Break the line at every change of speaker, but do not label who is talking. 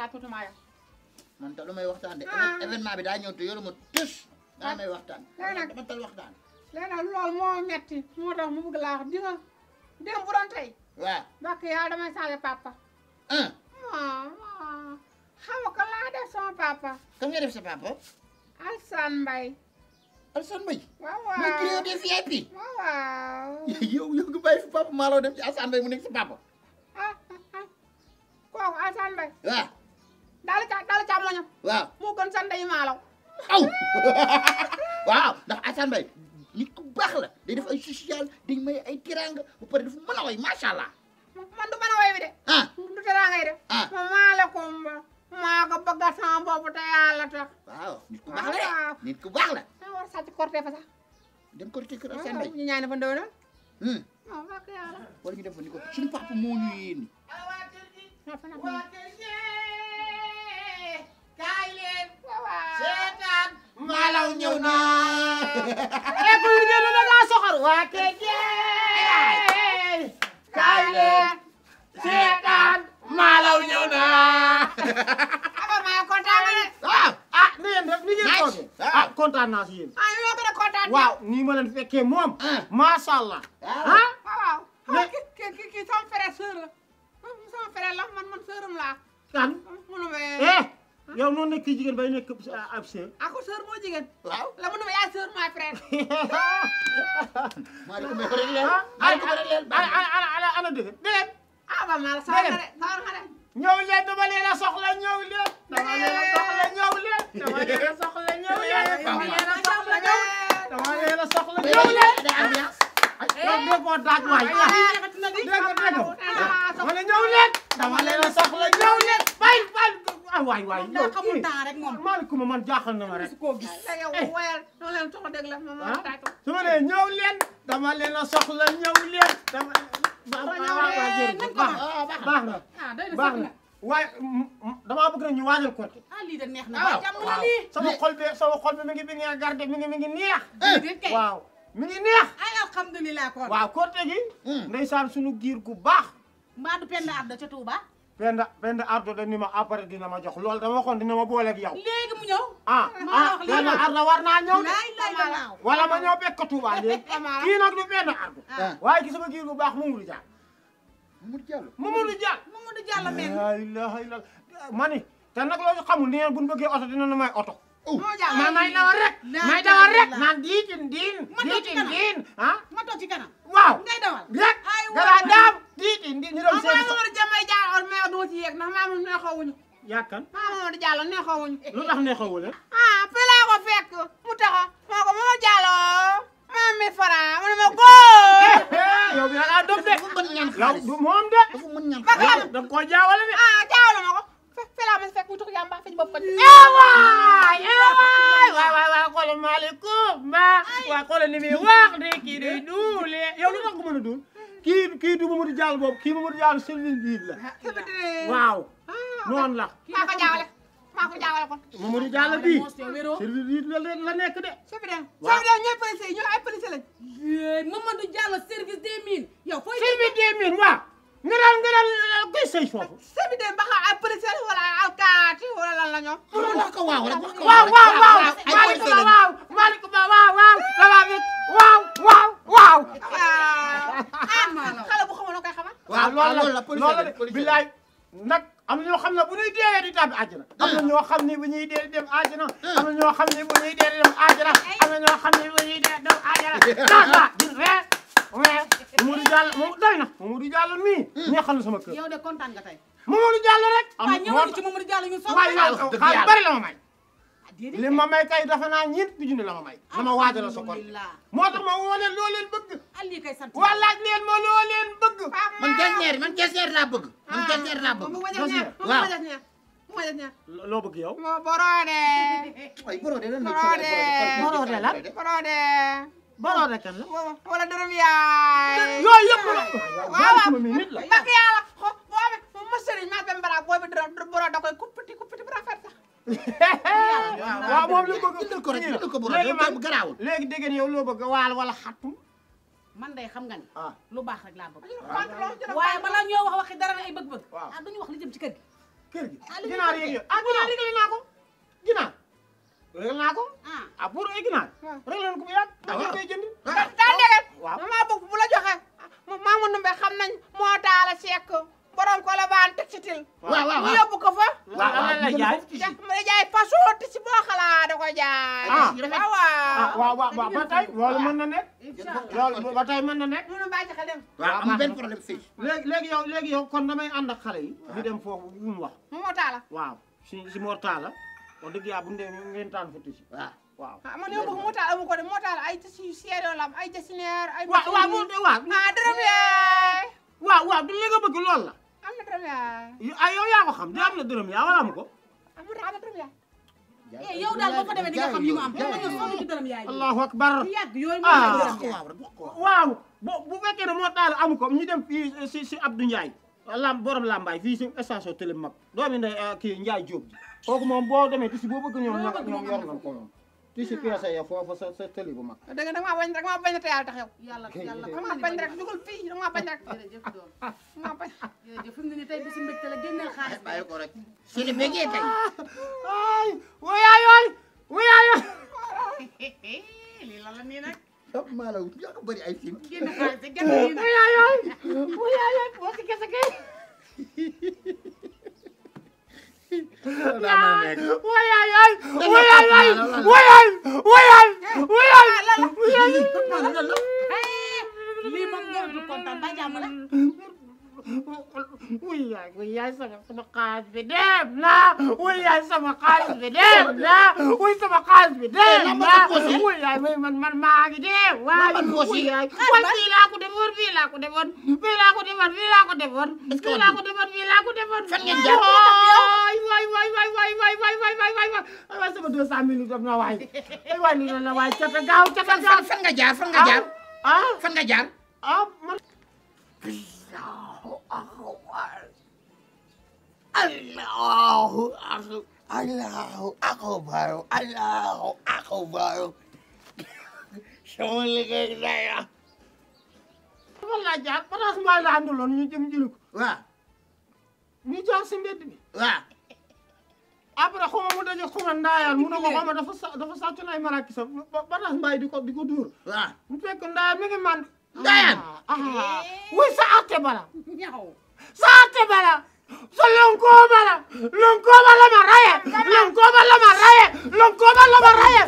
waxtaan tuuti maa yow.
man ta lu may waxtaan de événement bi daa ñëw te yoruma tus daa may waxtaan dama tal waxtaan
léegi nag loolu moo metti moo tax mu bëgg laa wax di nga dem bu doon tey
waaw
bakk yaa damay changé papa xam nga ko laa def sama papa
kam nga def sa papa
Alsane Mbaye
Alsane Mbaye
waaw waaw
mooy créé des VIP
waaw waaw
yow nga bàyyi fi papa Malo dem ci Alsane Mbaye mu nekk sa papa
kooku Alsane Mbaye
waaw
daal càmmoñam
waaw
moo gën sa ndey maalaw
aw waaw ndax Alsane Mbaye nit ku baax la day def ay social day may ay tiranga ba pare dafa mën a way macha allah
man du mën a way bi de du tiranga yi de ma maaleykum maa ko bëgg sama bopp te yàlla tax
waaw nit ku baax la nit ku baax la
war a sàcc korte fa sax
dem korte kër Alsane Mbaye
ñu ñaane fa ndoy na bakk yàlla
wala ñu def fa ni ko suñu papa moo ñu yéeni
kaay leen
waaw
seetaan
Malaw ñëw na
ku liggéey da ngaa soxor waa kër kaay leen seetaan Malaw ñëw na
maa kontaan nga de
waaw
ni ngeen def ni ngeen toogee kontaan naa si yéen
yoo gën a kontaan
waaw nii ma leen fekkee moom macha allah
waaw kii sama frère sœur la sama frère la man sœuram laa
kan
munu ma
yow noonu nekk kii jigéen bay nekk ab sœur
ako sœur moo jigéen
waaw
la munu ma yaay sœur maay frère
maa di ko may ko rek leen maa di ko rek leen
ana dëgg déet
ba maa la sawar nga de
ñëw leen dama leen a soxla ñëw leen dama leen a soxla ñëw leen dama leen a soxla ñëw leen dama leen a soxla ñëw dama leen a soxla ñëw leen dégg ko daaj waay dégg ma ne ñëw leen dama leen a soxla ñëw leen bay waay yow
xamul temps rek moom
maaleykum man jaaxal na ma rek
koo gis yow woyal dama leen soxla dégg la ma taatu
su ma nee ñëw leen dama leen a soxla ñëw leen dama baax na waaye damaa bëgg na ñu waajal korte
lii de neex na ba jàmm na lii
sama xol bi mi ngi garde mi ngi neex waaw mi ngi neex
ay alhamdulilah kon
waaw korte gi ndeysaan suñu giir gu baax
mbaa du Penda Ardo ca Touba
Penda Ardo da ni ma après dina ma jox loolu dama waxoon dina ma booleeg yow
léegi mu ñëw
Penda Ardo war naa ñëw de
lay
wala ma ñëw bekk Touba léegi kii nag du Penda Ardo waaye gi sama giir gu baax Mamadou Diallo men la ilaha illallah mani te nag loolu xamul ni ngeen buñ bëggee oto dina na may oto may dawal rek naan diin
ma toog ci kanam
waaw
ngay dawal
rek gara daam diin ñu dem seen
Mamadou Jamay Diallo mais du ma ci yéeg ndax maamu neexawuñu
yakan
Mamadou Diallo neexawuñu
lu tax neexawu leen
fii laa ko fekk mu taxaw moo ko Mamadou Diallo mi fara mu ne ma góor
yow bi nga dof de yow du moom de
dafa mën ñaan
da nga koo jaawale de
jaawale ma ko fii laa ma fekk mu tux yamba fi bopp ko
waay xoolal maaleykum waa xoolal ni muy wax de kii day duule yow lu tax nga mën a duul kii du Mamadou Diallo boobu kii Mamadou Diallo service biir la waaw noonu la
maa ko jaawale kon
Mamadou Diallo bii service biir la nekk de
ñooy policier ñoo ay policier lañ
Mamadou Diallo service des mines yow fooy
service des mines waaw nga daal koy sëy foofu
service des ba xam ay policier wala alkaati wala lan la ñoom
wax ko waaw rek wax ko
waaw maaleykum waaw
xale bu xamoon koy xamal
waaw loolu la bilaay nag am na ñoo xam ne bu ñuy deewee di tàbbi àjjana am na ñoo xam ne bu ñuy dee dem àjjana am na ñoo xam ne bu ñuy dee dem àjjana am na ñoo xam ne bu ñuy dee dem àjjana di Mamadou Diallo moom doy na Mamadou Diallo mii neexal na sama kër
yow de kontaan nga tey
Mamadou Diallo rek
waaw ñëwal ci Mamadou Diallo ñu soxla
waaye yow xaalis bari la ma may li ma may kay dafa naa ñeenti junni la ma may dama waajal sa kon moo tax ma woo leen loo leen bëgg
ali kay sant
waa laaj leen ma loo leen bëgg
man jasneer laa bëgg
loo bëgg yow
borode
ay borode lan
borode la borode kan la
wala dërëm yaay
yooyu yëpp la
waaw
sama mi nit la
bak yàlla boobi ma sëriñ ma dem bara boobi dërëm borode da koy kuppiti bu rafet sax
waaw moom lu bëgg
indil ko rek indil ko borode garaawul
léegi dégg ngeen yow loo bëgg waal wala xattum
man day xam nga ni lu baax rek laa bëgg
waaye
waaye balaa ñoo wax waxi dara ay bëgg-bëgg
waaw
duñu wax li jëm ci kër gi
kër gi ginaar yeeg yooyu ginaar réglé naa ko ginaar réglé naa ko pour ay ginaar réglé na ko bu yàgg da koy jënd
daa dégg
waaw
dama bëgg bu la joxe Mamadou Ndumbe xam nañ moo taala Seck borom ko la baan textile mu yóbbu ko fa
waaw lan la jaay
ma jaay façon tissu boo xalaa da ko jaay
waaw ba tey loolu mën na nekk loolu ba tey mën na nekk
ñu bàyyi ci xel dem
waaw am benn problème fii
léegi yow kon damay ànd ak xale yi ñu dem foofu bu mu wax
moo taala
waaw si Mor Talla wax dëgg yàlla bu ñu demee ngeen tànn fa tissu waaw
man yow bëgg moo taala amu ko de moo taala ay tissu yu seeroo la am ay jasinaire ay
waaw
dërëm yaay
waaw du li nga bëgg loolu la
am na dërëm yaay
yow yaa ko xam di am na dërëm yaa wala amu ko
am na dërëm yaay
yow daal boo fa demee di nga xam li mu am xam nga ñoo sonn ci dërëm yaay
allahu akbar
yàgg yooyu moo dërëm yaay
waaw bu fekkee ne Mor Talla amu ko ñu dem fii si Abdou Ndiaye borom Lambaay fii si station télé mag doomi ndey kii Ndiaye Diop ji kooku moom boo demee tissu boo bëgg ñoom yor nga ko moom tissu pièce ya foofu sa télé bu mag
dëgg da nga bañ rek ma bañ te yàlla tax yow
yàlla
dama bañ rek dugal fii dama bañ rek
jërëjëf doom
dama bañ
jërëjëf fi mu ne nii tey bisu mbégte la génneel xaalis
bàyyi ko rek su le bégee tey
ay wayaay
lii lan la nii nag
maa la yaa ko bëri ay film
génn xaalis yi génn nii nag
wayaay boo si kese kay
lii moom gën a kontaan ba jàmm la
yaay sama xaalis bi dem na yaay sama xaalis bi dem na sama xaalis bi dem na yaay man maa ngi dem waay yaay fii laa ko defoon
fan ngeen jaar
waay sama 200 000 dem na waay lii la waay cata gaaw
fan nga jaar fan nga jaar
man
Allahu akbar sama liggéey daya
fan laa jaar Fatas Mbaye la àndaloon ñu jëm jëli ko
waaw
ñu jaar si mbedd bi
waaw
après xuma mu daje xuma ndaayaan mu ne ko xama dafa sàcc na ay marakisam Fatas Mbaye di ko dóor
waaw
mu fekk ndaayaan mi ngi man
ndaayaan
wuy sa arte bala
ñaw
sa arte bala sa lonkooba la ma raye